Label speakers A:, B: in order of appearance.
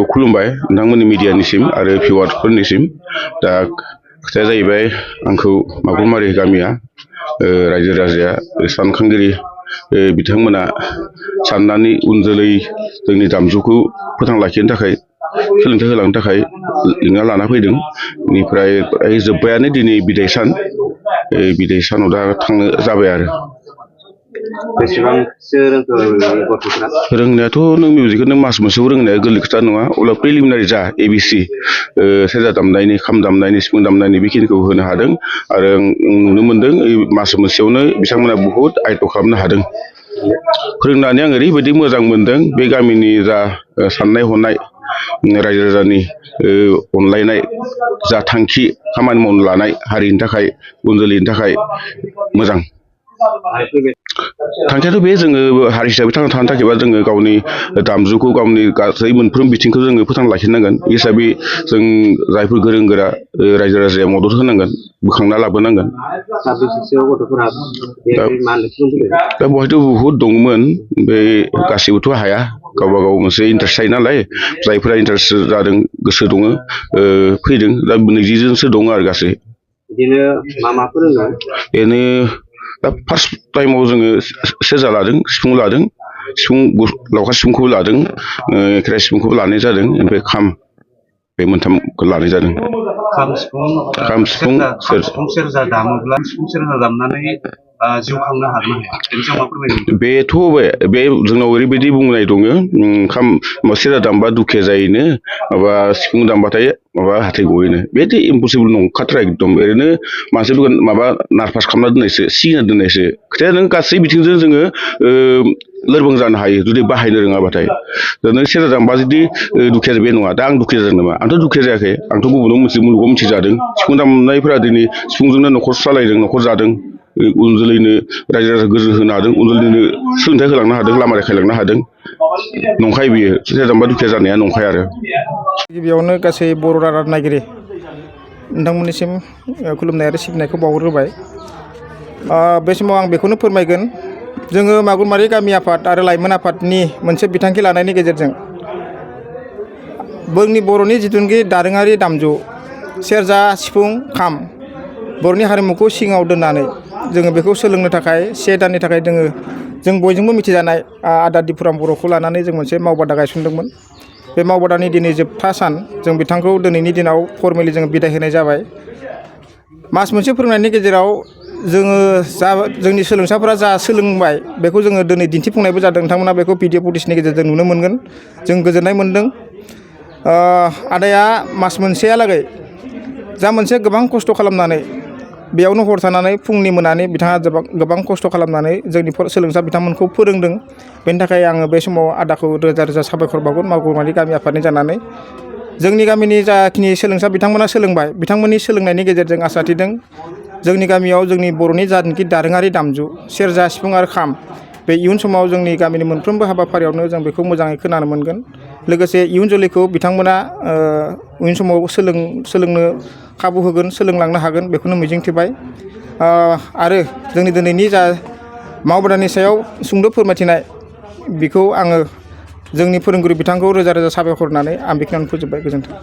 A: गिबियाव खुलुमबाय नोंथांमोननि मिडियानिसिम आरो भिउवार्सफोरनिसिम दा खोथाया जाहैबाय आंखौ मागुरमारि गामिया रायजो राजाया सानखांगिरि बिथांमोना साननानै उन जोलै जोंनि दामजुखौ फोथांना लाखिनो थाखाय सोलोंथाइ होलांनो थाखाय लिंना लाना फैदों। बेनिफ्राय जोब्बायानो दिनै बिदाय सान बिदाय सानाव दा थांनो जाबाय आरो
B: बेसेबांसो रोंखो गथ'फोरा?
A: रोंनायाथ' नों मिउजिकखौ नों मास मोनसेयाव रोंनाया गोरलै खोथा नङा अब्ला प्रिलिमिनारि जा ABC सेरजा दामनायनि खाम दामनायनि सिफुं दामनायनि बेखिनिखौ होनो हादों आरो आं नुनो मोन्दों मास मोनसेयावनो बिथांमोना बुहुत आयत्त' खालामनो हादों। फोरोंनानै आं ओरैबायदि मोजां मोनदों बे गामिनि जा साननाय हनाय रायजो राजानि अनलायनाय जा थांखि खामानि मावनो लानाय हारिनि थाखाय उन जोलैनि थाखाय मोजां थांखियाथ' बे जोङो हारि हिसाबै थांना थानो थाखायबा जोङो गावनि दामजुखौ गावनि गासै मोनफ्रोम बिथिंखौ जोङो फोथांना लाखिनांगोन बे हिसाबै जों जायफोर गोरों गोरा रायजो राजाया मदद होनांगोन बोखांना लाबोनांगोन। दा बहायथ' बहुद दंमोन बे गासैबोथ' हाया गावबा गाव मोनसे इन्टारेस्ट थायो नालाय जायफोरा इन्टारेस्ट जादों गोसो दङ फैदों दा 20 जनसो दङ आरो गासै
B: बिदिनो मा फोरोङो
A: बेनो दा फार्स्ट टाइमाव जोङो सेरजा लादों सिफुं लादों लावखार सिफुंखौबो लादों खेराइ सिफुंखौबो लानाय जादों ओमफ्राय खाम बे मोनथामखौ लानाय जादों। खाम सिफुं
B: सेरजा दामोब्ला सिफुं सेरजा दामनानै जिउ खांनो हागोन बेनि सायाव मा फोरमायगोन?
A: बेथ' बे जोंनाव ओरैबायदि बुंनाय दङ खाम सेरजा दामबा दुखिया जायोनो माबा सिफुं दामबाथाय माबा हाथाय गयोनो बेथ' इम्पसिबोल नंखाथारा एकदम ओरैनो मानसिफोरखौ माबा नार्भास खालामना दोननायसो सिगिना दोननायसो खोथाया नों गासै बिथिंजों जोङो लोरबां जानो हायो जुदि बाहायनो रोङाबाथाय नों सेरजा दामबा जुदि दुखिया बे नङा दा आं दुखिया जादों नामा आंथ' दुखिया जायाखै आंथ' गुबुनाव मुलुगाव मिथिजादों सिफुं दामनायफोरा दिनै सिफुंजोंनो न'खर सालायदों न'खर जादों उन जोलैनो रायजो राजा गोजोन होनो हादों उन जोलैनो सोलोंथाइ होलांनो हादों लामा देखायलांनो हादों नंखाय बियो सेरजा दामबा दुखिया जानाया नंखाय आरो
C: गिबियावनो गासै बर' रादाब नायगिरि नोंथांमोननिसिम खुलुमनाय आरो सिबिनायखौ बावहरग्रोबाय। बे समाव आं बेखौनो फोरमायगोन जोङो मागुरमारि गामि आफाद आरो लाइमोन आफादनि मोनसे बिथांखि लानायनि गेजेरजों जोंनि बर'नि जिथुनाखि दोरोङारि दामजु सेरजा सिफुं खाम बर'नि हारिमुखौ सिगाङाव दोननानै जोङो बेखौ सोलोंनो थाखाय 1 दाननि थाखाय जों बयजोंबो मिथिजानाय आदा दिपुराम बर'खौ लानानै जों मोनसे मावबादा गायसनदोंमोन। बे मावबादानि दिनै जोबथा सान जों बिथांखौ दिनैनि दिनाव फर्मेलि जोङो बिदाय होनाय जाबाय। मास मोनसे फोरोंनायनि गेजेराव जोङो जोंनि सोलोंसाफोरा जा सोलोंबाय बेखौ जोङो दिनै दिन्थिफुंनायबो जादों नोंथांमोना बेखौ भिडिअ फुटेजनि गेजेरजों नुनो मोनगोन जों गोजोननाय मोन्दों। आदाया मास मोनसेहालागै जा मोनसे गोबां खस्थ' खालामनानै बेयावनो हर थानानै फुंनि मोनानि बिथाङा गोबां खस्थ' खालामनानै जोंनि सोलोंसा बिथांमोनखौ फोरोंदों बेनि थाखाय आङो बे समाव आदाखौ रोजा रोजा साबायखर बावगोन मागुरमारि गामि आफादनि जानानै जोंनि गामिनि जाखिनि सोलोंसा बिथांमोना सोलोंबाय बिथांमोननि सोलोंनायनि गेजेरजों आसा थिदों जोंनि गामियाव जोंनि बर'नि जानाखि दोरोङारि दामजु सेरजा सिफुं आरो खाम बे इयुन समाव जोंनि गामिनि मोनफ्रोमबो हाबाफारियावनो जों बेखौ मोजाङै खोनानो मोनगोन लोगोसे इयुन जोलैखौ बिथांमोना इयुन समाव सोलोंनो खाबु होगोन सोलोंलांनो हागोन बेखौनो मिजिंथिबाय। आरो जोंनि दिनैनि जा मावबादानि सायाव सुंद' फोरमायथिनाय बेखौ आङो जोंनि फोरोंगुरु बिथांखौ रोजा रोजा साबायखर होनानै आं बेखिनियावनो फोजोबबाय गोजोन्थों।